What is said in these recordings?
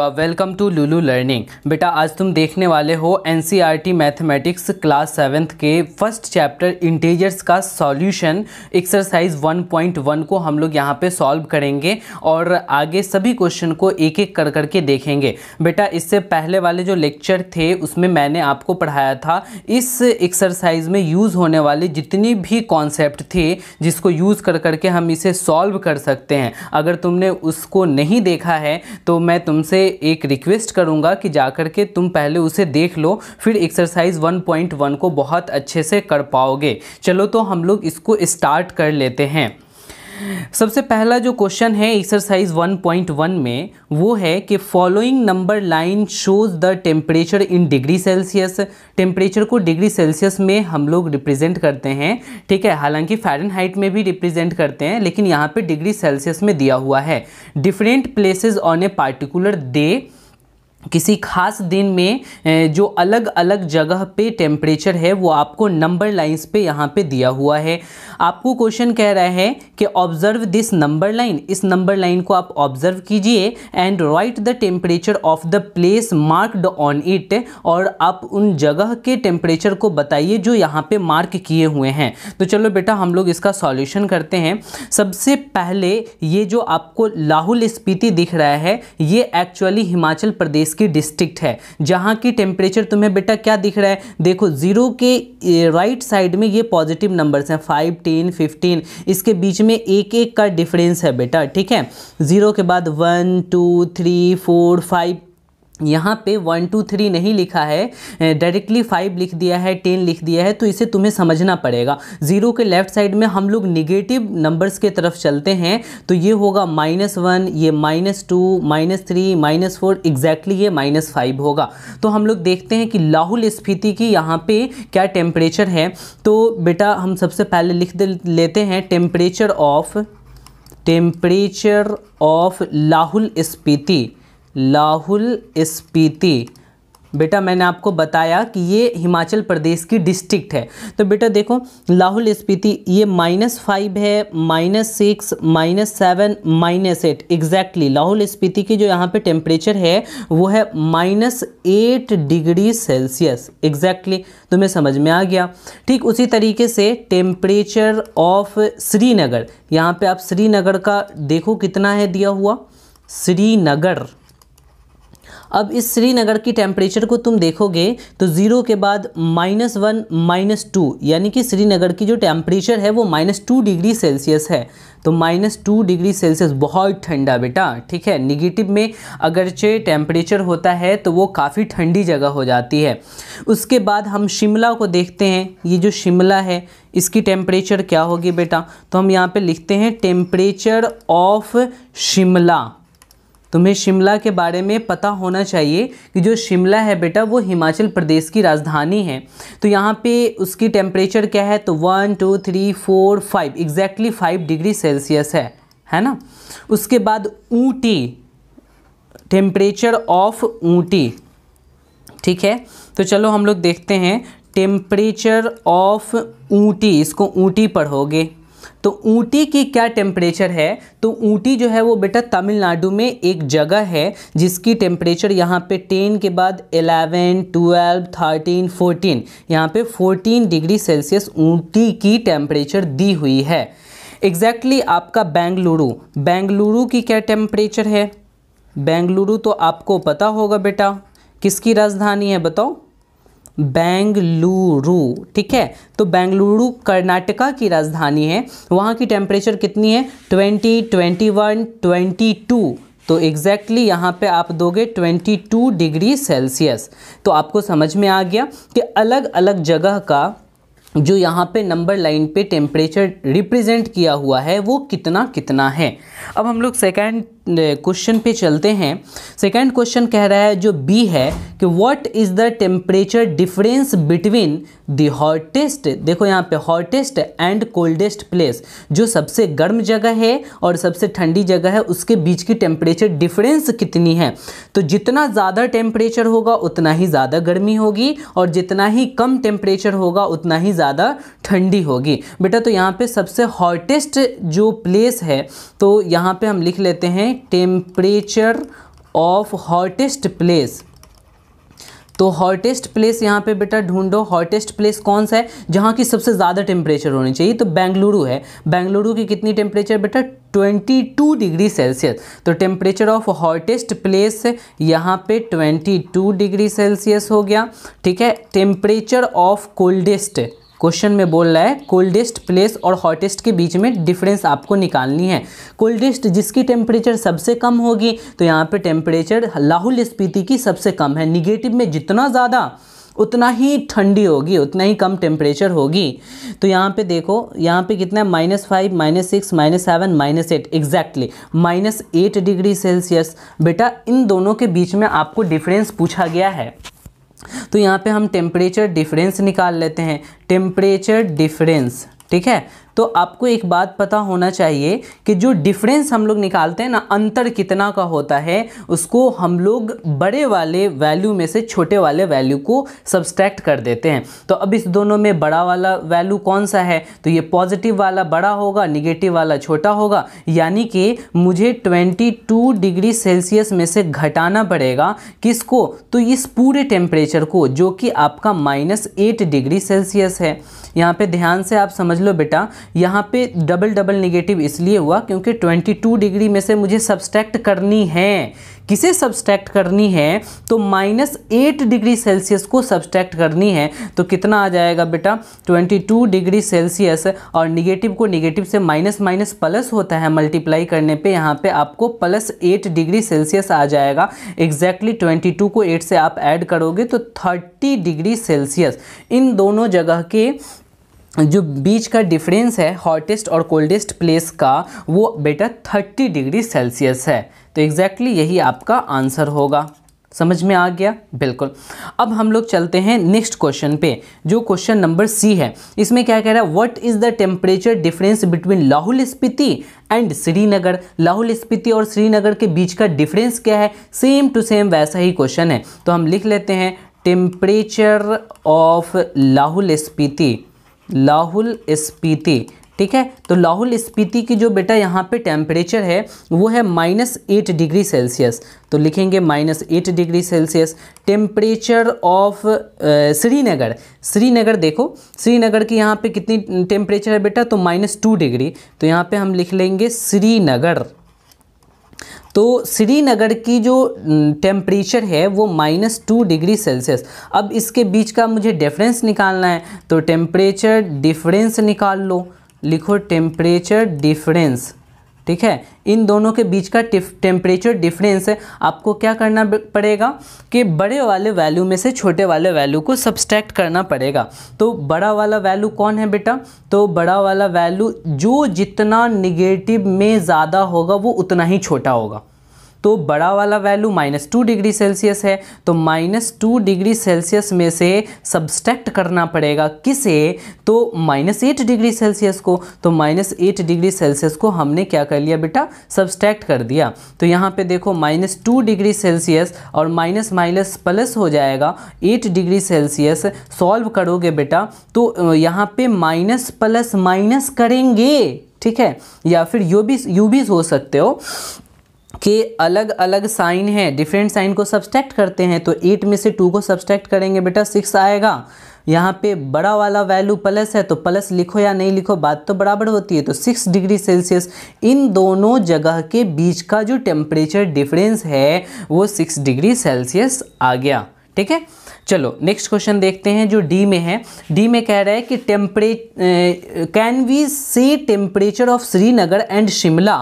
Welcome to Lulu learning. बेटा आज तुम देखने वाले हो एनसीईआरटी मैथमेटिक्स क्लास 7th के फर्स्ट चैप्टर इंटीजर्स का सॉल्यूशन एक्सरसाइज 1.1 को हम लोग यहाँ पे सॉल्व करेंगे और आगे सभी क्वेश्चन को एक एक कर करके देखेंगे। बेटा इससे पहले वाले जो लेक्चर थे उसमें मैंने आपको पढ़ाया था इस एक्सरसाइज में यूज़ होने वाले जितनी भी कॉन्सेप्ट थे जिसको यूज़ कर करके हम इसे सॉल्व कर सकते हैं। अगर तुमने उसको नहीं देखा है तो मैं तुमसे एक रिक्वेस्ट करूंगा कि जाकर के तुम पहले उसे देख लो, फिर एक्सरसाइज 1.1 को बहुत अच्छे से कर पाओगे। चलो तो हम लोग इसको स्टार्ट कर लेते हैं। सबसे पहला जो क्वेश्चन है एक्सरसाइज 1.1 में वो है कि following number line shows the temperature in degree Celsius. Temperature को डिग्री सेल्सियस में हम लोग रिप्रेजेंट करते हैं, ठीक है। हालांकि फ़ारेनहाइट में भी रिप्रेजेंट करते हैं, लेकिन यहाँ पे डिग्री सेल्सियस में दिया हुआ है। Different places on a particular day, किसी खास दिन में जो अलग अलग जगह पे टेम्परेचर है वो आपको नंबर लाइंस पे यहाँ पे दिया हुआ है। आपको क्वेश्चन कह रहा है कि ऑब्जर्व दिस नंबर लाइन, इस नंबर लाइन को आप ऑब्जर्व कीजिए and right the temperature of the place marked on it, और आप उन जगह के टेम्परेचर को बताइए जो यहाँ पे मार्क किए हुए हैं। तो चलो बेटा हम लोग इसका सॉल्यूशन करते हैं। सबसे पहले ये जो आपको लाहौल स्पीति दिख रहा है ये एक्चुअली हिमाचल प्रदेश की डिस्ट्रिक्ट है, जहां की टेम्परेचर तुम्हें बेटा क्या दिख रहा है, देखो जीरो के राइट साइड में ये पॉजिटिव नंबर्स हैं 5, 10, 15, इसके बीच में एक एक का डिफरेंस है बेटा, ठीक है। जीरो के बाद 1, 2, 3, 4, 5, यहाँ पे 1, 2, 3 नहीं लिखा है, डायरेक्टली 5 लिख दिया है, 10 लिख दिया है, तो इसे तुम्हें समझना पड़ेगा। ज़ीरो के लेफ्ट साइड में हम लोग निगेटिव नंबर्स के तरफ चलते हैं तो ये होगा -1, ये -2, -3, -4, एग्जैक्टली ये -5 होगा। तो हम लोग देखते हैं कि लाहौल स्पीति की यहाँ पे क्या टेम्परेचर है। तो बेटा हम सबसे पहले लिख लेते हैं टेम्परेचर ऑफ लाहौल स्पीति। लाहौल स्पीति बेटा मैंने आपको बताया कि ये हिमाचल प्रदेश की डिस्ट्रिक्ट है। तो बेटा देखो लाहौल स्पीति ये -5 है, -6, -7, -8, एग्जैक्टली लाहौल स्पीति की जो यहाँ पे टेम्परेचर है वो है -8 डिग्री सेल्सियस, एग्जैक्टली तुम्हें समझ में आ गया। ठीक उसी तरीके से टेम्परेचर ऑफ श्रीनगर, यहाँ पे आप श्रीनगर का देखो कितना है दिया हुआ, श्रीनगर। अब इस श्रीनगर की टेम्परेचर को तुम देखोगे तो ज़ीरो के बाद -1, -2, यानी कि श्रीनगर की जो टेम्परेचर है वो -2 डिग्री सेल्सियस है। तो -2 डिग्री सेल्सियस बहुत ठंडा बेटा, ठीक है। निगेटिव में अगरचे टेम्परेचर होता है तो वो काफ़ी ठंडी जगह हो जाती है। उसके बाद हम शिमला को देखते हैं। ये जो शिमला है इसकी टेम्परेचर क्या होगी बेटा, तो हम यहाँ पे लिखते हैं टेम्परेचर ऑफ शिमला। तुम्हें शिमला के बारे में पता होना चाहिए कि जो शिमला है बेटा वो हिमाचल प्रदेश की राजधानी है। तो यहाँ पे उसकी टेम्परेचर क्या है, तो 1, 2, 3, 4, 5, एग्जैक्टली 5 डिग्री सेल्सियस है ना। उसके बाद ऊटी, टेम्परेचर ऑफ ऊटी, ठीक है। तो चलो हम लोग देखते हैं टेम्परेचर ऑफ ऊटी, इसको ऊटी पढ़ोगे तो ऊटी की क्या टेम्परेचर है। तो ऊटी जो है वो बेटा तमिलनाडु में एक जगह है जिसकी टेम्परेचर यहाँ पे 10 के बाद 11, 12, 13, 14, यहाँ पे 14 डिग्री सेल्सियस ऊटी की टेम्परेचर दी हुई है। एग्जैक्टली आपका बेंगलुरु की क्या टेम्परेचर है। बेंगलुरु तो आपको पता होगा बेटा किसकी राजधानी है, बताओ, बेंगलुरु, ठीक है। तो बेंगलुरु कर्नाटका की राजधानी है, वहाँ की टेम्परेचर कितनी है, 20, 21, 22। तो एग्जैक्टली यहाँ पे आप दोगे 22 डिग्री सेल्सियस। तो आपको समझ में आ गया कि अलग अलग जगह का जो यहाँ पे नंबर लाइन पे टेम्परेचर रिप्रेजेंट किया हुआ है वो कितना कितना है। अब हम लोग सेकंड क्वेश्चन पे चलते हैं। सेकंड क्वेश्चन कह रहा है जो बी है कि what is the temperature difference between the hottest, देखो यहाँ पे हॉटेस्ट एंड कोल्डेस्ट प्लेस, जो सबसे गर्म जगह है और सबसे ठंडी जगह है उसके बीच की टेम्परेचर डिफरेंस कितनी है। तो जितना ज़्यादा टेम्परेचर होगा उतना ही ज़्यादा गर्मी होगी और जितना ही कम टेम्परेचर होगा उतना ही ज़्यादा ठंडी होगी। बेटा तो यहाँ पे सबसे हॉटेस्ट जो प्लेस है तो यहाँ पे हम लिख लेते हैं टेम्परेचर ऑफ हॉटेस्ट प्लेस, तो हॉटेस्ट प्लेस यहाँ पे बेटा ढूंढो, हॉटेस्ट प्लेस कौन सा है जहाँ की सबसे ज़्यादा टेम्परेचर होनी चाहिए, तो बेंगलुरु है। बेंगलुरु की कितनी टेम्परेचर बेटा 22 डिग्री सेल्सियस, तो टेम्परेचर ऑफ हॉटेस्ट प्लेस यहाँ पे 22 डिग्री सेल्सियस हो गया। ठीक है, टेम्परेचर ऑफ कोल्डेस्ट, क्वेश्चन में बोल रहा है कोल्डेस्ट प्लेस और हॉटेस्ट के बीच में डिफरेंस आपको निकालनी है। कोल्डेस्ट जिसकी टेम्परेचर सबसे कम होगी, तो यहाँ पे टेम्परेचर लाहौल स्पीति की सबसे कम है। निगेटिव में जितना ज़्यादा उतना ही ठंडी होगी, उतना ही कम टेम्परेचर होगी। तो यहाँ पे देखो, यहाँ पे कितना है -5, -6, -7, -8, एग्जैक्टली -8 डिग्री सेल्सियस। बेटा इन दोनों के बीच में आपको डिफरेंस पूछा गया है, तो यहाँ पे हम टेम्परेचर डिफरेंस निकाल लेते हैं। टेम्परेचर डिफरेंस, ठीक है। तो आपको एक बात पता होना चाहिए कि जो डिफरेंस हम लोग निकालते हैं ना, अंतर कितना का होता है, उसको हम लोग बड़े वाले वैल्यू में से छोटे वाले वैल्यू को सब्सट्रैक्ट कर देते हैं। तो अब इस दोनों में बड़ा वाला वैल्यू कौन सा है, तो ये पॉजिटिव वाला बड़ा होगा, निगेटिव वाला छोटा होगा। यानी कि मुझे 22 डिग्री सेल्सियस में से घटाना पड़ेगा किसको, तो इस पूरे टेम्परेचर को, जो कि आपका -8 डिग्री सेल्सियस है। यहाँ पे ध्यान से आप समझ लो बेटा, यहाँ पे डबल डबल निगेटिव इसलिए हुआ क्योंकि 22 डिग्री में से मुझे सब्सट्रैक्ट करनी है। किसे सब्सट्रैक्ट करनी है, तो -8 डिग्री सेल्सियस को सब्सट्रैक्ट करनी है। तो कितना आ जाएगा बेटा 22 डिग्री सेल्सियस, और निगेटिव को निगेटिव से माइनस माइनस प्लस होता है, मल्टीप्लाई करने पे यहाँ पे आपको +8 डिग्री सेल्सियस आ जाएगा। एग्जैक्टली 22 को 8 से आप ऐड करोगे तो 30 डिग्री सेल्सियस। इन दोनों जगह के जो बीच का डिफरेंस है हॉटेस्ट और कोल्डेस्ट प्लेस का, वो बेटा 30 डिग्री सेल्सियस है। तो एग्जैक्टली यही आपका आंसर होगा। समझ में आ गया? बिल्कुल। अब हम लोग चलते हैं नेक्स्ट क्वेश्चन पे, जो क्वेश्चन नंबर सी है। इसमें क्या कह रहा है, what is the temperature difference between Lahaul Spiti and Srinagar. Lahaul Spiti और श्रीनगर के बीच का डिफरेंस क्या है, सेम टू सेम वैसा ही क्वेश्चन है। तो हम लिख लेते हैं टेम्परेचर ऑफ लाहौल स्पीति, लाहौल स्पीति। ठीक है, तो लाहौल स्पीति की जो बेटा यहाँ पे टेम्परेचर है वो है -8 डिग्री सेल्सियस। तो लिखेंगे -8 degree Celsius. Temperature of Srinagar, Srinagar देखो, श्रीनगर की यहाँ पे कितनी टेम्परेचर है बेटा, तो -2 डिग्री। तो यहाँ पे हम लिख लेंगे श्रीनगर। तो श्रीनगर की जो टेम्परेचर है वो -2 डिग्री सेल्सियस। अब इसके बीच का मुझे डिफरेंस निकालना है, तो टेम्परेचर डिफरेंस निकाल लो, लिखो टेम्परेचर डिफरेंस। ठीक है, इन दोनों के बीच का टेम्परेचर डिफरेंस है, आपको क्या करना पड़ेगा कि बड़े वाले वैल्यू में से छोटे वाले वैल्यू को सब्सट्रैक्ट करना पड़ेगा। तो बड़ा वाला वैल्यू कौन है बेटा, तो बड़ा वाला वैल्यू जो जितना निगेटिव में ज़्यादा होगा वो उतना ही छोटा होगा। तो बड़ा वाला वैल्यू -2 डिग्री सेल्सियस है, तो -2 डिग्री सेल्सियस में से सब्सट्रैक्ट करना पड़ेगा किसे, तो -8 डिग्री सेल्सियस को। तो -8 डिग्री सेल्सियस को हमने क्या कर लिया बेटा, सब्सट्रैक्ट कर दिया। तो यहाँ पे देखो -2 डिग्री सेल्सियस और माइनस माइनस प्लस हो जाएगा 8 डिग्री सेल्सियस। सॉल्व करोगे बेटा तो यहाँ पे माइनस प्लस माइनस करेंगे, ठीक है, या फिर यू भी हो सकते हो कि अलग अलग साइन है, डिफरेंट साइन को सब्सट्रैक्ट करते हैं। तो 8 में से 2 को सब्सट्रैक्ट करेंगे बेटा 6 आएगा। यहाँ पे बड़ा वाला वैल्यू प्लस है तो प्लस लिखो या नहीं लिखो, बात तो बराबर होती है। तो 6 डिग्री सेल्सियस। इन दोनों जगह के बीच का जो टेम्परेचर डिफरेंस है वो 6 डिग्री सेल्सियस आ गया। ठीक है, चलो नेक्स्ट क्वेश्चन देखते हैं जो डी में है। डी में कह रहा है कि कैन वी से temperature of Srinagar and Shimla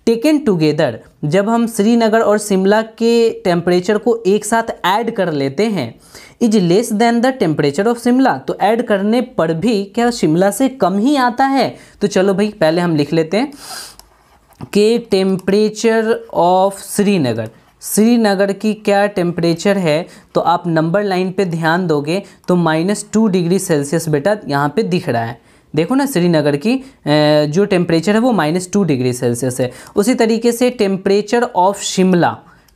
taken together. जब हम श्रीनगर और शिमला के टेम्परेचर को एक साथ ऐड कर लेते हैं, is less than the temperature of Shimla, तो ऐड करने पर भी क्या शिमला से कम ही आता है। तो चलो भाई पहले हम लिख लेते हैं कि टेम्परेचर ऑफ श्रीनगर, श्रीनगर की क्या टेम्परेचर है, तो आप नंबर लाइन पे ध्यान दोगे तो -2 डिग्री सेल्सियस बेटा यहाँ पे दिख रहा है। देखो ना, श्रीनगर की जो टेम्परेचर है वो -2 डिग्री सेल्सियस है। उसी तरीके से टेम्परेचर ऑफ शिमला,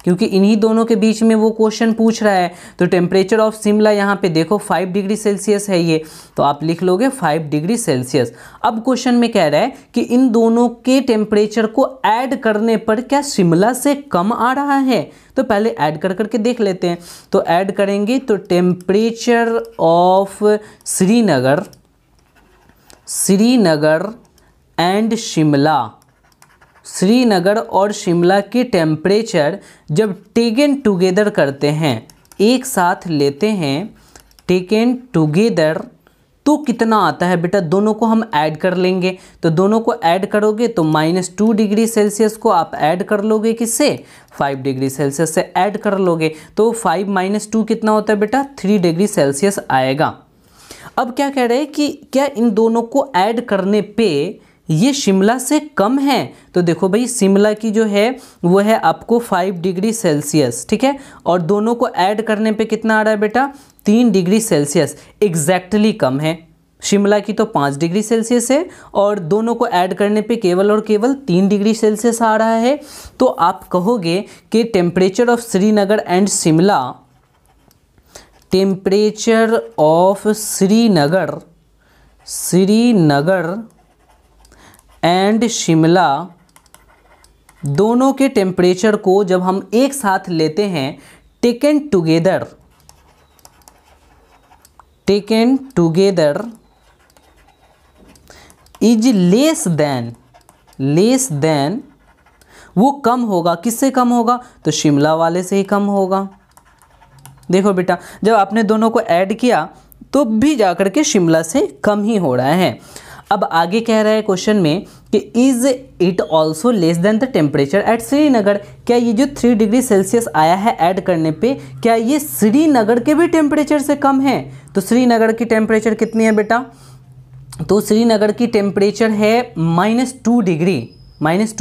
क्योंकि इन्हीं दोनों के बीच में वो क्वेश्चन पूछ रहा है। तो टेम्परेचर ऑफ शिमला यहाँ पे देखो 5 डिग्री सेल्सियस है ये, तो आप लिख लोगे 5 डिग्री सेल्सियस। अब क्वेश्चन में कह रहा है कि इन दोनों के टेम्परेचर को ऐड करने पर क्या शिमला से कम आ रहा है। तो पहले ऐड कर करके देख लेते हैं। तो ऐड करेंगे तो temperature of Srinagar and Shimla, Srinagar और शिमला के टेम्परेचर जब टेकन टुगेदर करते हैं, एक साथ लेते हैं, टेकन टुगेदर, तो कितना आता है बेटा, दोनों को हम ऐड कर लेंगे। तो दोनों को ऐड करोगे तो -2 डिग्री सेल्सियस को आप ऐड कर लोगे किससे, 5 डिग्री सेल्सियस से ऐड कर लोगे। तो 5 - 2 कितना होता है बेटा, 3 डिग्री सेल्सियस आएगा। अब क्या कह रहे हैं कि क्या इन दोनों को ऐड करने पे ये शिमला से कम है। तो देखो भाई शिमला की जो है वो है आपको 5 डिग्री सेल्सियस, ठीक है, और दोनों को ऐड करने पे कितना आ रहा है बेटा, 3 डिग्री सेल्सियस, एग्जैक्टली कम है। शिमला की तो 5 डिग्री सेल्सियस है और दोनों को ऐड करने पे केवल और केवल 3 डिग्री सेल्सियस आ रहा है। तो आप कहोगे कि temperature of Srinagar and Shimla, temperature of Srinagar and Shimla, दोनों के टेम्परेचर को जब हम एक साथ लेते हैं, taken together is less than, वो कम होगा, किससे कम होगा, तो शिमला वाले से ही कम होगा। देखो बेटा जब आपने दोनों को ऐड किया तो भी जाकर के शिमला से कम ही हो रहा है। अब आगे कह रहा है क्वेश्चन में कि is it also less than the temperature at Srinagar, क्या ये जो 3 डिग्री सेल्सियस आया है ऐड करने पे, क्या ये श्रीनगर के भी टेम्परेचर से कम है। तो श्रीनगर की टेम्परेचर कितनी है बेटा, तो श्रीनगर की टेम्परेचर है -2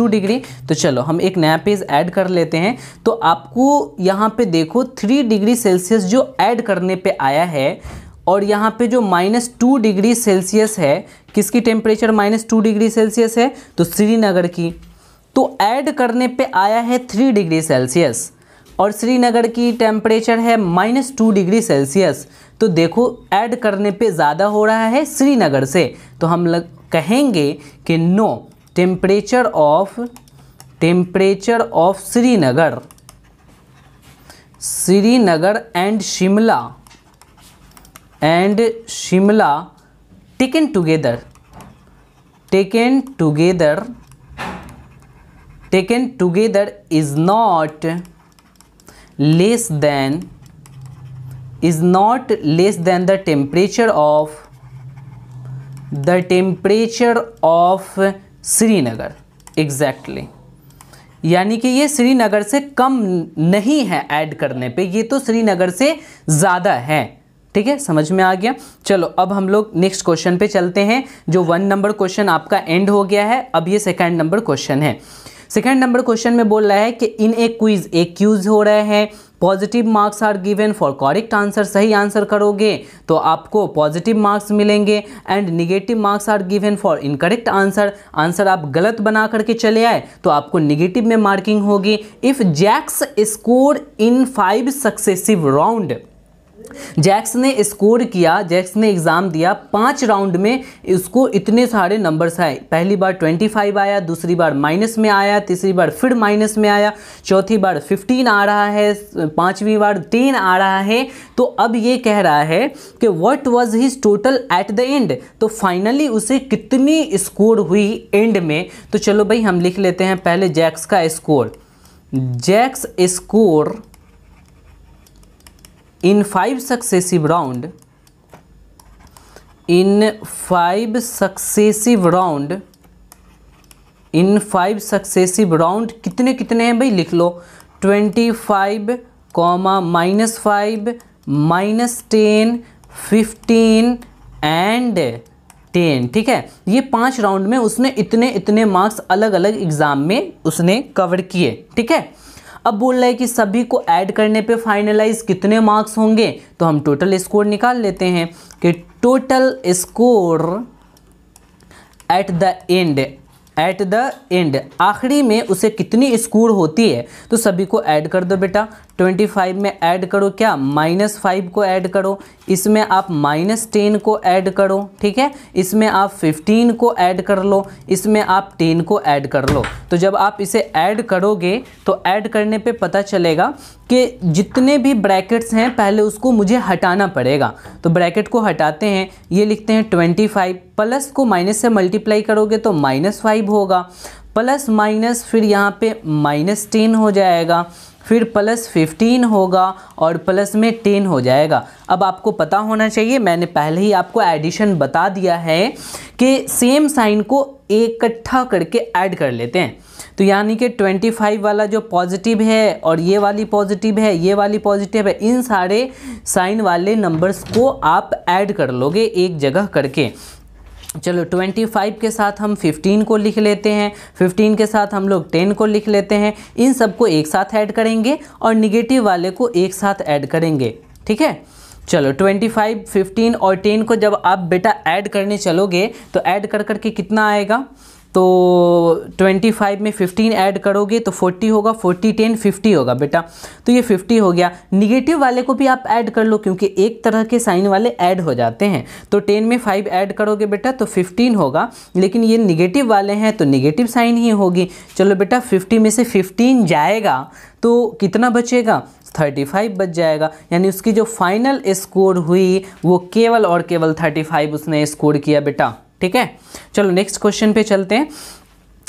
डिग्री। तो चलो हम एक नया पेज ऐड कर लेते हैं। तो आपको यहाँ पे देखो 3 डिग्री सेल्सियस जो ऐड करने पे आया है, और यहाँ पे जो -2 डिग्री सेल्सियस है, किसकी टेम्परेचर -2 डिग्री सेल्सियस है, तो श्रीनगर की। तो ऐड करने पे आया है 3 डिग्री सेल्सियस और श्रीनगर की टेम्परेचर है -2 डिग्री सेल्सियस। तो देखो ऐड करने पे ज़्यादा हो रहा है श्रीनगर से। तो हम कहेंगे कि no, temperature of Srinagar and Shimla taken together is not less than the temperature of Srinagar. Exactly यानी कि ये श्रीनगर से कम नहीं है ऐड करने पे, ये तो श्रीनगर से ज़्यादा है। ठीक है, समझ में आ गया। चलो अब हम लोग नेक्स्ट क्वेश्चन पे चलते हैं। जो 1 नंबर क्वेश्चन आपका एंड हो गया है, अब ये 2nd नंबर क्वेश्चन है। 2nd नंबर क्वेश्चन में बोल रहा है कि इन ए क्विज, एक क्यूज हो रहा है, positive marks are given for correct answer, सही आंसर करोगे तो आपको पॉजिटिव मार्क्स मिलेंगे, and negative marks are given for incorrect answer, answer आप गलत बना करके चले आए तो आपको निगेटिव में मार्किंग होगी। If Jack's score in 5 successive round, Jack's ने स्कोर किया, जैक्स ने एग्ज़ाम दिया 5 राउंड में, इसको इतने सारे नंबर्स आए। पहली बार 25 आया, दूसरी बार माइनस में आया, तीसरी बार फिर माइनस में आया, चौथी बार 15 आ रहा है, 5वीं बार 10 आ रहा है। तो अब ये कह रहा है कि what was his total at the end, तो फाइनली उसे कितनी स्कोर हुई एंड में। तो चलो भाई हम लिख लेते हैं पहले जैक्स का score. Jack's score in 5 successive round, in 5 successive round कितने कितने हैं भाई, लिख लो 25, -5, -10, 15 एंड 10। ठीक है, ये 5 राउंड में उसने इतने इतने मार्क्स अलग अलग एग्जाम में उसने कवर किए। ठीक है, अब बोल रहा है कि सभी को ऐड करने पे फाइनलाइज कितने मार्क्स होंगे, तो हम टोटल स्कोर निकाल लेते हैं कि total score at the at the end, आखिरी में उसे कितनी स्कोर होती है, तो सभी को ऐड कर दो बेटा। 25 में ऐड करो क्या, -5 को ऐड करो, इसमें आप -10 को ऐड करो, ठीक है, इसमें आप 15 को ऐड कर लो, इसमें आप 10 को ऐड कर लो। तो जब आप इसे ऐड करोगे तो ऐड करने पे पता चलेगा कि जितने भी ब्रैकेट्स हैं पहले उसको मुझे हटाना पड़ेगा। तो ब्रैकेट को हटाते हैं, ये लिखते हैं 25, प्लस को माइनस से मल्टीप्लाई करोगे तो -5 होगा, प्लस माइनस फिर यहाँ पे -10 हो जाएगा, फिर +15 होगा और प्लस में 10 हो जाएगा। अब आपको पता होना चाहिए, मैंने पहले ही आपको एडिशन बता दिया है कि सेम साइन को इकट्ठा करके ऐड कर लेते हैं। तो यानी कि 25 वाला जो पॉजिटिव है और ये वाली पॉजिटिव है, ये वाली पॉजिटिव है, इन सारे साइन वाले नंबर्स को आप ऐड कर लोगे एक जगह करके। चलो 25 के साथ हम 15 को लिख लेते हैं, 15 के साथ हम लोग 10 को लिख लेते हैं, इन सबको एक साथ ऐड करेंगे और निगेटिव वाले को एक साथ ऐड करेंगे, ठीक है। चलो 25, 15 और 10 को जब आप बेटा ऐड करने चलोगे तो ऐड कर करके कितना आएगा, तो 25 में 15 ऐड करोगे तो 40 होगा, 40 10 50 होगा बेटा, तो ये 50 हो गया। निगेटिव वाले को भी आप ऐड कर लो क्योंकि एक तरह के साइन वाले ऐड हो जाते हैं। तो 10 में 5 ऐड करोगे बेटा तो 15 होगा, लेकिन ये निगेटिव वाले हैं तो निगेटिव साइन ही होगी। चलो बेटा 50 में से 15 जाएगा तो कितना बचेगा, 35 बच जाएगा, यानी उसकी जो फाइनल स्कोर हुई वो केवल और केवल 35 उसने स्कोर किया बेटा, ठीक है। चलो नेक्स्ट क्वेश्चन पे चलते हैं।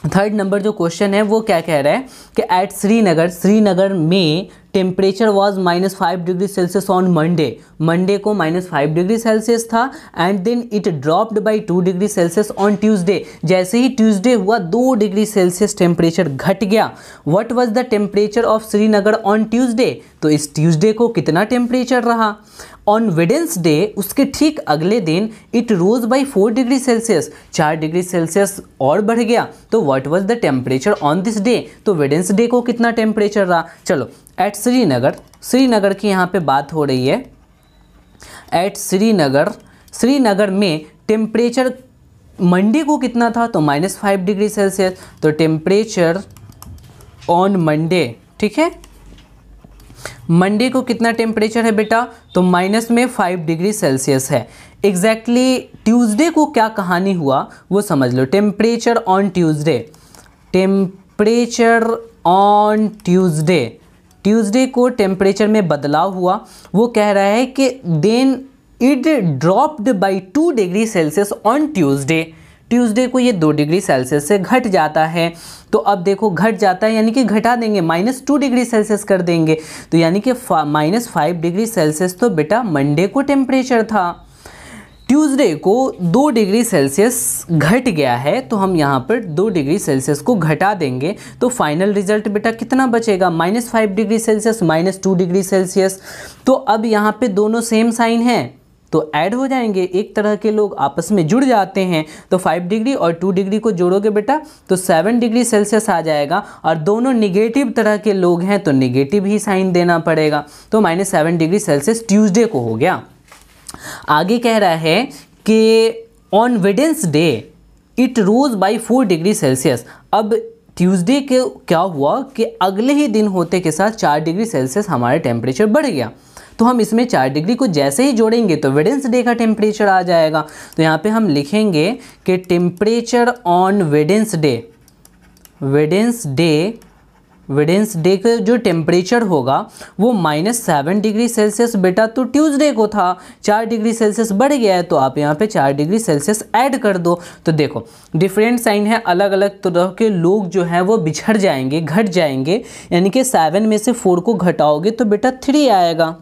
थर्ड नंबर जो क्वेश्चन है वो क्या कह रहा है कि एट श्रीनगर में temperature was -5 degree Celsius on Monday को -5 डिग्री सेल्सियस था and then it dropped by 2 degree Celsius on Tuesday. जैसे ही ट्यूसडे हुआ 2 डिग्री सेल्सियस टेम्परेचर घट गया। What was the temperature of Srinagar on Tuesday, तो इस ट्यूसडे को कितना टेम्परेचर रहा। ऑन वेडनेसडे, उसके ठीक अगले दिन, it rose by 4 degree Celsius, 4 degree Celsius और बढ़ गया। तो what was the temperature on this day, तो वेडनेसडे को कितना टेम्परेचर रहा। चलो एट श्रीनगर की यहाँ पे बात हो रही है। एट श्रीनगर में टेम्परेचर मंडे को कितना था, तो -5 डिग्री सेल्सियस। तो टेम्परेचर ऑन मंडे, ठीक है, मंडे को कितना टेम्परेचर है बेटा, तो -5 डिग्री सेल्सियस है। एग्जैक्टली ट्यूसडे को क्या कहानी हुआ वो समझ लो। टेम्परेचर ऑन ट्यूसडे को टेम्परेचर में बदलाव हुआ। वो कह रहा है कि then it dropped by 2 degree Celsius on Tuesday को ये 2 डिग्री सेल्सियस से घट जाता है। तो अब देखो घट जाता है यानी कि घटा देंगे, -2 डिग्री सेल्सियस कर देंगे, तो यानी कि -5 डिग्री सेल्सियस तो बेटा मंडे को टेम्परेचर था। ट्यूसडे को 2 डिग्री सेल्सियस घट गया है, तो हम यहाँ पर 2 डिग्री सेल्सियस को घटा देंगे तो फाइनल रिजल्ट बेटा कितना बचेगा, -5 डिग्री सेल्सियस -2 डिग्री सेल्सियस। तो अब यहाँ पे दोनों सेम साइन हैं तो ऐड हो जाएंगे, एक तरह के लोग आपस में जुड़ जाते हैं। तो 5 डिग्री और 2 डिग्री को जोड़ोगे बेटा तो 7 डिग्री सेल्सियस आ जाएगा, और दोनों निगेटिव तरह के लोग हैं तो निगेटिव ही साइन देना पड़ेगा। तो -7 डिग्री सेल्सियस ट्यूसडे को हो गया। आगे कह रहा है कि on Wednesday it rose by 4 degree Celsius. अब ट्यूसडे के क्या हुआ कि अगले ही दिन होते के साथ 4 डिग्री सेल्सियस हमारा टेम्परेचर बढ़ गया। तो हम इसमें 4 डिग्री को जैसे ही जोड़ेंगे तो वेडनेसडे का टेम्परेचर आ जाएगा। तो यहाँ पे हम लिखेंगे कि टेम्परेचर ऑन वेडनेसडे का जो टेम्परेचर होगा वो -7 डिग्री सेल्सियस बेटा तो ट्यूसडे को था, 4 डिग्री सेल्सियस बढ़ गया है तो आप यहाँ पे 4 डिग्री सेल्सियस ऐड कर दो। तो देखो डिफरेंट साइन है, अलग अलग तरह के लोग जो हैं वो बिछड़ जाएंगे, घट जाएंगे, यानी कि 7 में से 4 को घटाओगे तो बेटा 3 आएगा।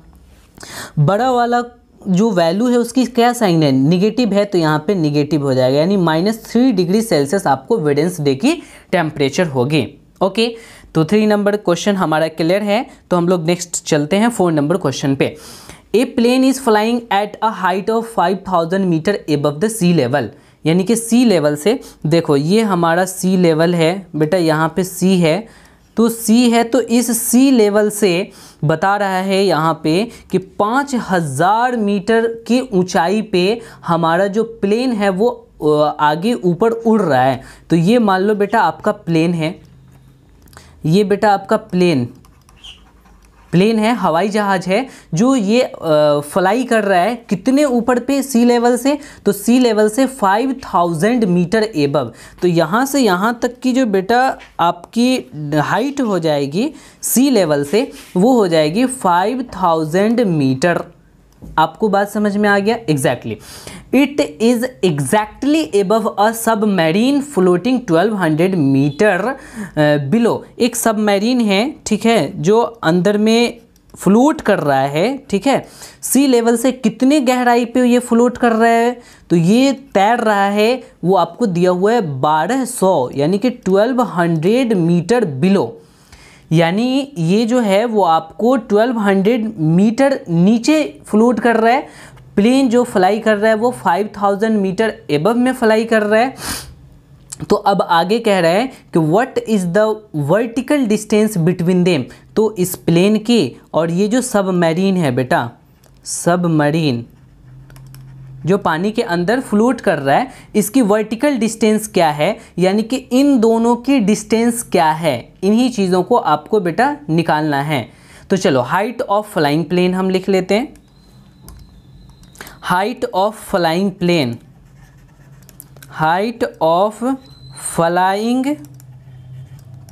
बड़ा वाला जो वैल्यू है उसकी क्या साइन है, निगेटिव है, तो यहाँ पे निगेटिव हो जाएगा, यानी -3 डिग्री सेल्सियस आपको वेडनेसडे की टेम्परेचर होगी। ओके, तो 3 नंबर क्वेश्चन हमारा क्लियर है। तो हम लोग नेक्स्ट चलते हैं 4 नंबर क्वेश्चन पे। A plane is flying at a height of 5000 metre above the sea level, यानी कि सी लेवल से, देखो ये हमारा सी लेवल है बेटा, यहाँ पे सी है, तो सी है, तो इस सी लेवल से बता रहा है यहाँ पे कि 5000 मीटर की ऊंचाई पे हमारा जो प्लेन है वो आगे ऊपर उड़ रहा है। तो ये मान लो बेटा आपका प्लेन है, ये बेटा आपका प्लेन है, हवाई जहाज है जो ये फ्लाई कर रहा है कितने ऊपर पे, सी लेवल से, तो सी लेवल से 5000 मीटर एबव। तो यहाँ से यहाँ तक की जो बेटा आपकी हाइट हो जाएगी सी लेवल से, वो हो जाएगी 5000 मीटर। आपको बात समझ में आ गया? Exactly it is exactly above a submarine floating 1200 metre below. एक सबमरीन है, ठीक है, जो अंदर में फ्लोट कर रहा है, ठीक है, सी लेवल से कितने गहराई पे ये फ्लोट कर रहा है, तो ये तैर रहा है, वो आपको दिया हुआ है 1200 यानी कि 1200 मीटर बिलो। यानी ये जो है वो आपको 1200 मीटर नीचे फ्लोट कर रहा है। प्लेन जो फ्लाई कर रहा है वो 5000 मीटर एबव में फ्लाई कर रहा है। तो अब आगे कह रहा है कि what is the vertical distance between them. तो इस प्लेन की और ये जो सबमरीन है बेटा, सबमरीन जो पानी के अंदर फ्लोट कर रहा है, इसकी वर्टिकल डिस्टेंस क्या है, यानी कि इन दोनों की डिस्टेंस क्या है, इन्हीं चीज़ों को आपको बेटा निकालना है। तो चलो हाइट ऑफ फ्लाइंग प्लेन हम लिख लेते हैं। Height of flying plane, height of flying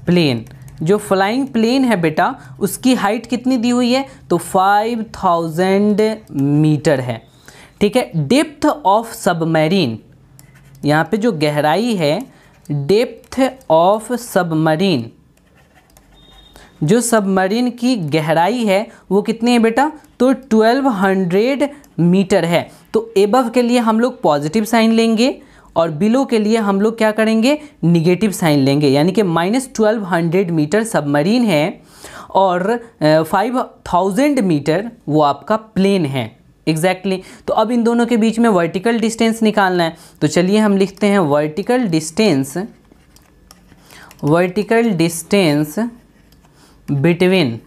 plane, जो फ्लाइंग प्लेन है बेटा उसकी हाइट कितनी दी हुई है, तो 5000 मीटर है, ठीक है। डेप्थ ऑफ सबमरीन, यहाँ पे जो गहराई है, डेप्थ ऑफ सबमरीन, जो सबमरीन की गहराई है वो कितनी है बेटा, तो 1200 मीटर है। तो एबव के लिए हम लोग पॉजिटिव साइन लेंगे और बिलो के लिए हम लोग क्या करेंगे, निगेटिव साइन लेंगे, यानी कि -1200 मीटर सबमरीन है और 5000 मीटर वो आपका प्लेन है। एग्जैक्टली तो अब इन दोनों के बीच में वर्टिकल डिस्टेंस निकालना है। तो चलिए हम लिखते हैं vertical distance, vertical distance between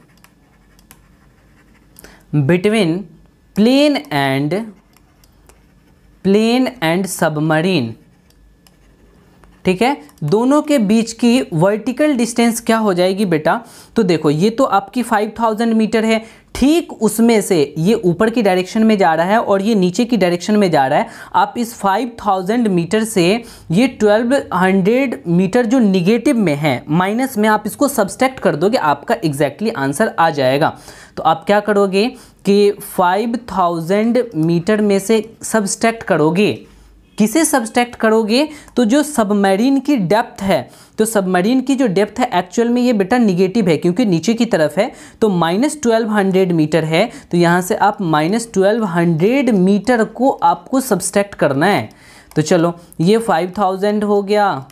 plane and submarine, ठीक है। दोनों के बीच की वर्टिकल डिस्टेंस क्या हो जाएगी बेटा, तो देखो ये तो आपकी 5000 मीटर है, ठीक उसमें से ये ऊपर की डायरेक्शन में जा रहा है और ये नीचे की डायरेक्शन में जा रहा है। आप इस 5000 मीटर से ये 1200 मीटर जो निगेटिव में है, माइनस में, आप इसको सब्सट्रैक्ट कर दोगे, आपका एग्जैक्टली आंसर आ जाएगा। तो आप क्या करोगे कि 5000 मीटर में से सब्सट्रैक्ट करोगे, किसे सब्सट्रैक्ट करोगे, तो जो सबमरीन की डेप्थ है, तो सबमरीन की जो डेप्थ है एक्चुअल में ये बेटा निगेटिव है क्योंकि नीचे की तरफ है, तो -1200 मीटर है। तो यहाँ से आप -1200 मीटर को आपको सब्सट्रैक्ट करना है। तो चलो ये 5000 हो गया,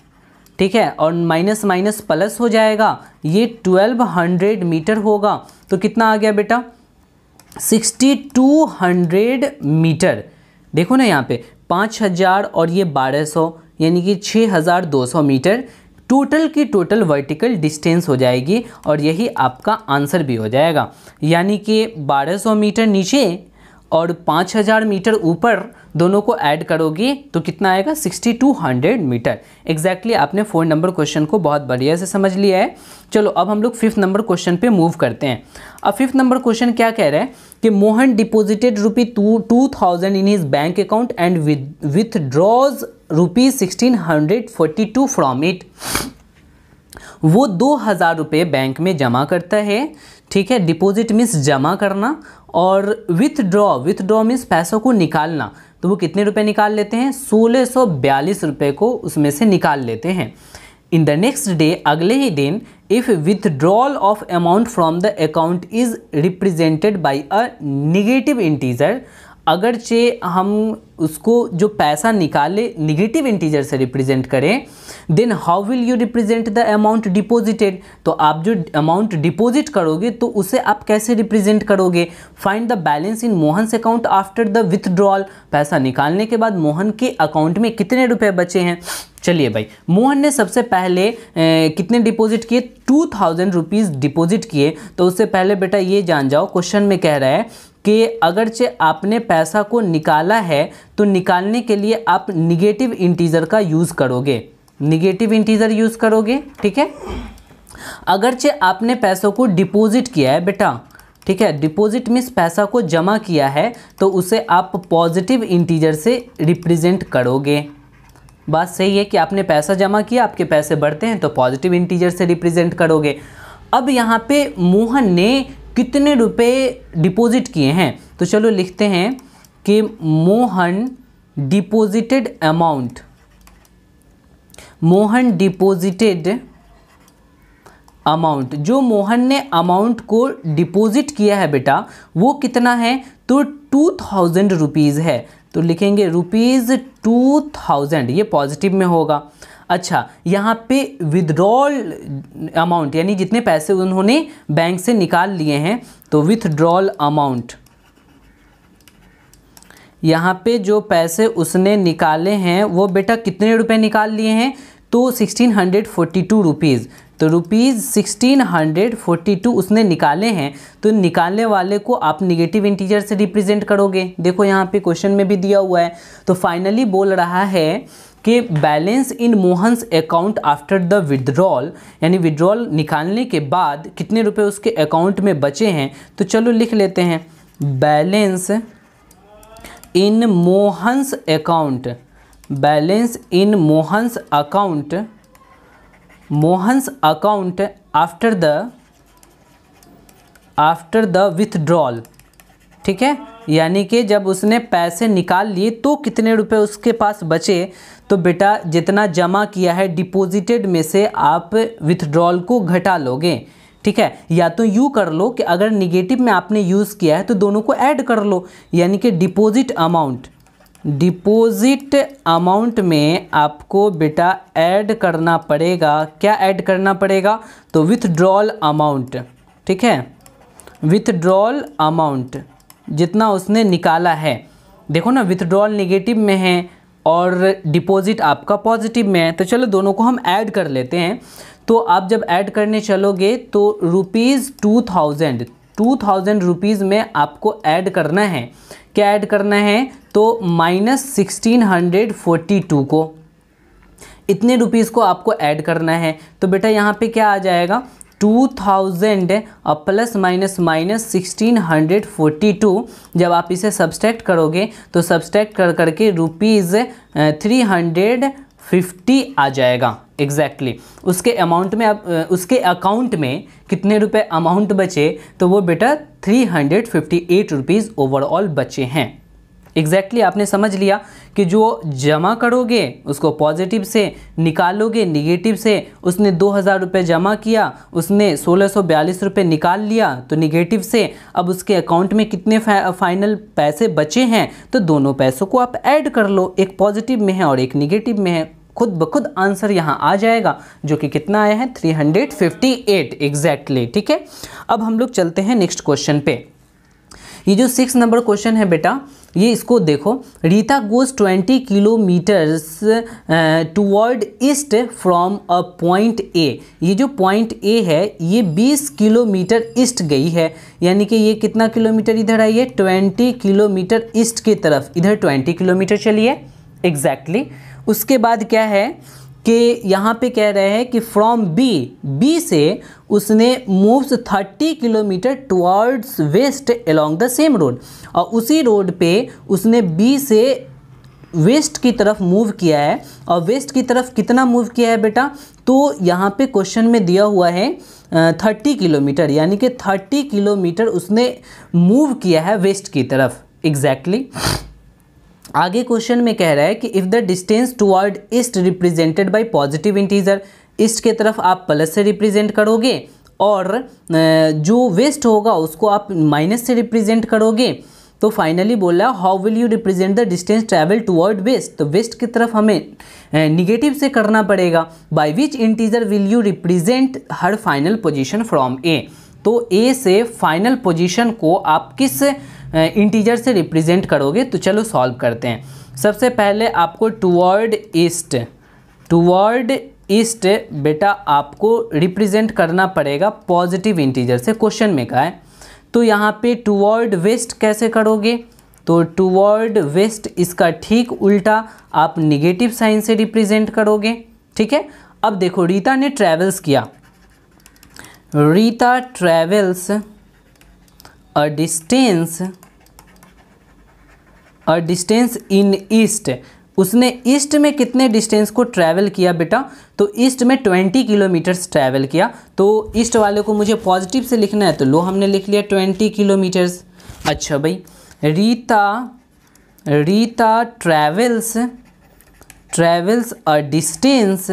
ठीक है, और माइनस माइनस प्लस हो जाएगा, ये 1200 मीटर होगा। तो कितना आ गया बेटा, 6200 मीटर। देखो ना यहाँ पे 5000 और ये 1200 यानी कि 6200 मीटर टोटल की टोटल वर्टिकल डिस्टेंस हो जाएगी और यही आपका आंसर भी हो जाएगा। यानी कि 1200 मीटर नीचे और 5000 मीटर ऊपर दोनों को ऐड करोगे तो कितना आएगा, 6200 मीटर। एग्जैक्टली आपने 4 नंबर क्वेश्चन को बहुत बढ़िया से समझ लिया है। चलो अब हम लोग 5th नंबर क्वेश्चन पे मूव करते हैं। अब 5th नंबर क्वेश्चन क्या कह रहा है कि Mohan deposited ₹2000 in his bank account and withdraws ₹1642 from it. वो 2000 रुपये बैंक में जमा करता है, ठीक है, डिपॉजिट मीन्स जमा करना, और विथड्रॉ मीन्स पैसों को निकालना। तो वो कितने रुपए निकाल लेते हैं, 1642 रुपये को उसमें से निकाल लेते हैं। इन द नेक्स्ट डे, अगले ही दिन, if withdrawal of amount from the account is represented by a negative integer, अगरचे हम उसको जो पैसा निकाले निगेटिव इंटीजर से रिप्रेजेंट करें, then how will you represent the amount deposited. तो आप जो अमाउंट डिपॉजिट करोगे तो उसे आप कैसे रिप्रेजेंट करोगे। Find the balance in Mohan's account after the withdrawal, पैसा निकालने के बाद मोहन के अकाउंट में कितने रुपए बचे हैं। चलिए भाई, मोहन ने सबसे पहले कितने डिपॉजिट किए, 2000 रुपीज़ डिपॉजिट किए। तो उससे पहले बेटा ये जान जाओ, क्वेश्चन में कह रहा है कि अगरचे आपने पैसा को निकाला है तो निकालने के लिए आप निगेटिव इंटीजर का यूज़ करोगे, निगेटिव इंटीजर यूज़ करोगे, ठीक है। अगरचे आपने पैसों को डिपॉजिट किया है बेटा, ठीक है, डिपॉजिट मीन्स पैसा को जमा किया है, तो उसे आप पॉजिटिव इंटीजर से रिप्रेजेंट करोगे। बात सही है कि आपने पैसा जमा किया, आपके पैसे बढ़ते हैं तो पॉजिटिव इंटीजर से रिप्रेजेंट करोगे। अब यहाँ पे मोहन ने कितने रुपए डिपॉजिट किए हैं, तो चलो लिखते हैं कि Mohan deposited amount, Mohan deposited amount, जो मोहन ने अमाउंट को डिपॉजिट किया है बेटा वो कितना है, तो 2000 रुपीज़ है, तो लिखेंगे रुपीज़ 2000, ये पॉजिटिव में होगा। अच्छा, यहाँ पे विथड्रॉल अमाउंट यानी जितने पैसे उन्होंने बैंक से निकाल लिए हैं, तो विथड्रॉल अमाउंट, यहाँ पे जो पैसे उसने निकाले हैं वो बेटा कितने रुपए निकाल लिए हैं, तो 1642 रुपीज़, तो रुपीज़ 1642 उसने निकाले हैं, तो निकालने वाले को आप निगेटिव इंटीजर से रिप्रेजेंट करोगे। देखो यहाँ पे क्वेश्चन में भी दिया हुआ है, तो फाइनली बोल रहा है कि balance in Mohan's account after the withdrawal, यानी विड्रॉल निकालने के बाद कितने रुपए उसके अकाउंट में बचे हैं, तो चलो लिख लेते हैं balance in Mohan's account, balance in Mohan's account, Mohan's account after the withdrawal, ठीक है, यानी कि जब उसने पैसे निकाल लिए तो कितने रुपए उसके पास बचे, तो बेटा जितना जमा किया है डिपॉजिटेड में से आप विथड्रॉल को घटा लोगे, ठीक है। या तो यूँ कर लो कि अगर निगेटिव में आपने यूज़ किया है तो दोनों को ऐड कर लो, यानी कि डिपॉजिट अमाउंट, डिपॉजिट अमाउंट में आपको बेटा ऐड करना पड़ेगा, क्या ऐड करना पड़ेगा, तो विथड्रॉल अमाउंट, ठीक है, विथड्रॉल अमाउंट जितना उसने निकाला है। देखो ना, विथड्रॉल निगेटिव में है और डिपॉजिट आपका पॉजिटिव में है, तो चलो दोनों को हम ऐड कर लेते हैं। तो आप जब ऐड करने चलोगे तो रुपीज़ 2000 रुपीज़ में आपको ऐड करना है, क्या ऐड करना है, तो माइनस 1642 को, इतने रुपीज़ को आपको ऐड करना है। तो बेटा यहाँ पे क्या आ जाएगा, 2000 और प्लस माइनस माइनस 1642, जब आप इसे सब्सट्रैक्ट करोगे तो सब्सट्रैक्ट कर करके रुपीज़ 350 आ जाएगा एग्जैक्टली। उसके अमाउंट में आप उसके अकाउंट में कितने रुपए अमाउंट बचे, तो वो बेटा 358 रुपीज़ ओवरऑल बचे हैं। एग्जैक्टली आपने समझ लिया कि जो जमा करोगे उसको पॉजिटिव से, निकालोगे निगेटिव से। उसने 2000 रुपये जमा किया, उसने 1642 रुपये निकाल लिया तो निगेटिव से। अब उसके अकाउंट में कितने फाइनल पैसे बचे हैं, तो दोनों पैसों को आप ऐड कर लो, एक पॉजिटिव में है और एक निगेटिव में है। खुद ब खुद आंसर यहाँ आ जाएगा, जो कि कितना आया है 358 एग्जैक्टली। ठीक है, अब हम लोग चलते हैं नेक्स्ट क्वेश्चन पे। ये जो 6 नंबर क्वेश्चन है बेटा, ये इसको देखो। Rita goes 20 kilometres toward east from a point A. ये जो पॉइंट ए है ये 20 किलोमीटर ईस्ट गई है, यानी कि ये कितना किलोमीटर इधर आई है, 20 किलोमीटर ईस्ट की तरफ, इधर 20 किलोमीटर चलिए एग्जैक्टली। उसके बाद क्या है कि यहाँ पे कह रहे हैं कि फ्रॉम बी से उसने moves 30 kilometre towards waste along the same road, और उसी रोड पे उसने बी से वेस्ट की तरफ मूव किया है। और वेस्ट की तरफ कितना मूव किया है बेटा, तो यहाँ पे क्वेश्चन में दिया हुआ है 30 किलोमीटर, यानी कि 30 किलोमीटर उसने मूव किया है वेस्ट की तरफ एग्जैक्टली। आगे क्वेश्चन में कह रहा है कि if the distance toward east represented by positive integer, east के तरफ आप प्लस से रिप्रेजेंट करोगे और जो वेस्ट होगा उसको आप माइनस से रिप्रेजेंट करोगे। तो फाइनली बोला how will you represent the distance travel toward west, तो वेस्ट की तरफ हमें निगेटिव से करना पड़ेगा। By which integer will you represent her final position from A, तो ए से फाइनल पोजीशन को आप किस इंटीजर से रिप्रेजेंट करोगे। तो चलो सॉल्व करते हैं। सबसे पहले आपको टुवर्ड ईस्ट बेटा आपको रिप्रेजेंट करना पड़ेगा पॉजिटिव इंटीजर से, क्वेश्चन में कहा है। तो यहाँ पे टुवर्ड वेस्ट कैसे करोगे, तो टुवर्ड वेस्ट इसका ठीक उल्टा आप निगेटिव साइन से रिप्रेजेंट करोगे। ठीक है, अब देखो रीता ने ट्रैवल्स किया, Rita travels a distance in east, उसने ईस्ट में कितने डिस्टेंस को ट्रैवल किया बेटा, तो ईस्ट में 20 किलोमीटर्स ट्रैवल किया। तो ईस्ट वाले को मुझे पॉजिटिव से लिखना है, तो लो हमने लिख लिया 20 किलोमीटर्स। अच्छा भाई, Rita travels a distance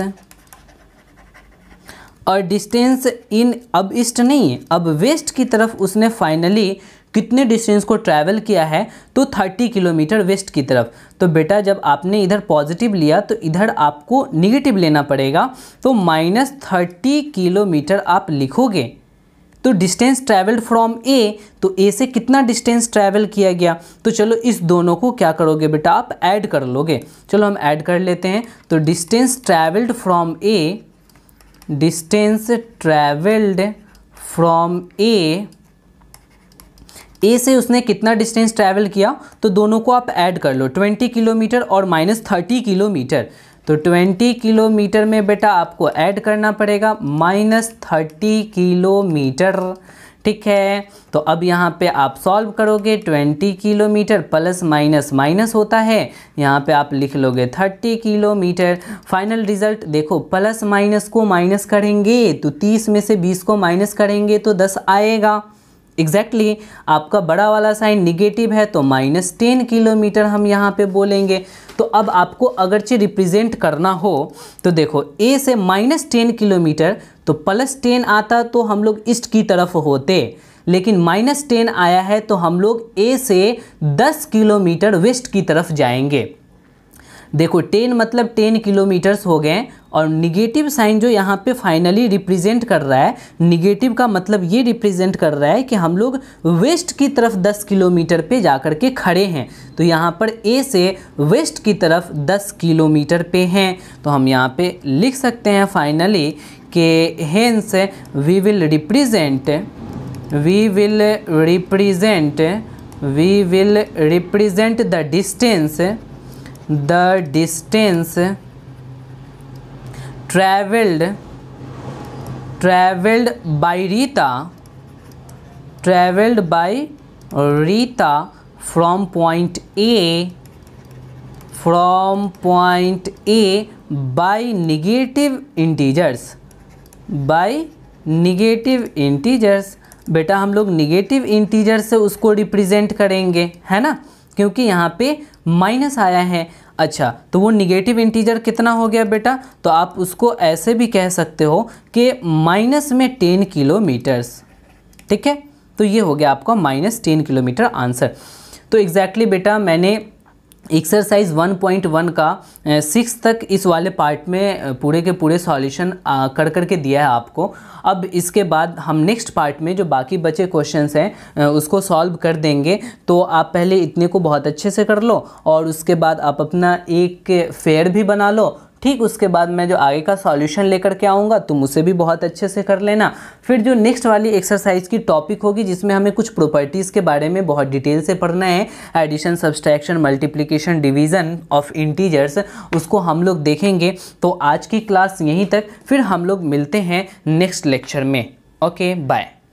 in, अब ईस्ट नहीं अब वेस्ट की तरफ उसने फाइनली कितने डिस्टेंस को ट्रैवल किया है, तो 30 किलोमीटर वेस्ट की तरफ। तो बेटा जब आपने इधर पॉजिटिव लिया तो इधर आपको निगेटिव लेना पड़ेगा, तो -30 किलोमीटर आप लिखोगे। तो डिस्टेंस ट्रैवल्ड फ्रॉम ए, तो ए से कितना डिस्टेंस ट्रैवल किया गया, तो चलो इस दोनों को क्या करोगे बेटा, आप ऐड कर लोगे। चलो हम ऐड कर लेते हैं। तो distance travelled from A, distance travelled from A से उसने कितना डिस्टेंस ट्रैवल किया, तो दोनों को आप ऐड कर लो, 20 किलोमीटर और -30 किलोमीटर। तो 20 किलोमीटर में बेटा आपको ऐड करना पड़ेगा -30 किलोमीटर। ठीक है, तो अब यहाँ पे आप सॉल्व करोगे, 20 किलोमीटर प्लस माइनस माइनस होता है, यहाँ पे आप लिख लोगे 30 किलोमीटर। फाइनल रिजल्ट देखो, प्लस माइनस को माइनस करेंगे तो 30 में से 20 को माइनस करेंगे तो 10 आएगा। एग्जैक्टली आपका बड़ा वाला साइन निगेटिव है, तो -10 किलोमीटर हम यहाँ पे बोलेंगे। तो अब आपको अगरचे रिप्रेजेंट करना हो तो देखो ए से -10 किलोमीटर, तो +10 आता तो हम लोग ईस्ट की तरफ होते, लेकिन -10 आया है तो हम लोग ए से 10 किलोमीटर वेस्ट की तरफ जाएंगे। देखो 10 मतलब 10 किलोमीटर्स हो गए, और निगेटिव साइन जो यहाँ पे फाइनली रिप्रेजेंट कर रहा है, निगेटिव का मतलब ये रिप्रेजेंट कर रहा है कि हम लोग वेस्ट की तरफ 10 किलोमीटर पे जाकर के खड़े हैं। तो यहाँ पर ए से वेस्ट की तरफ 10 किलोमीटर पे हैं, तो हम यहाँ पे लिख सकते हैं फाइनली कि hence we will represent the distance traveled by Rita from point A by negative integers। बेटा हम लोग निगेटिव इंटीजर से उसको रिप्रेजेंट करेंगे, है ना, क्योंकि यहाँ पे माइनस आया है। अच्छा, तो वो निगेटिव इंटीजर कितना हो गया बेटा, तो आप उसको ऐसे भी कह सकते हो कि माइनस में 10 किलोमीटर्स। ठीक है, तो ये हो गया आपका -10 किलोमीटर आंसर। तो एग्जैक्टली बेटा मैंने एक्सरसाइज 1.1 का 6 तक इस वाले पार्ट में पूरे के पूरे सॉल्यूशन कर करके दिया है आपको। अब इसके बाद हम नेक्स्ट पार्ट में जो बाकी बचे क्वेश्चंस हैं उसको सॉल्व कर देंगे। तो आप पहले इतने को बहुत अच्छे से कर लो, और उसके बाद आप अपना एक फेयर भी बना लो। ठीक, उसके बाद मैं जो आगे का सॉल्यूशन लेकर के आऊँगा तुम उसे भी बहुत अच्छे से कर लेना। फिर जो नेक्स्ट वाली एक्सरसाइज की टॉपिक होगी जिसमें हमें कुछ प्रॉपर्टीज़ के बारे में बहुत डिटेल से पढ़ना है, addition, subtraction, multiplication, division of integers, उसको हम लोग देखेंगे। तो आज की क्लास यहीं तक, फिर हम लोग मिलते हैं नेक्स्ट लेक्चर में। Okay, bye.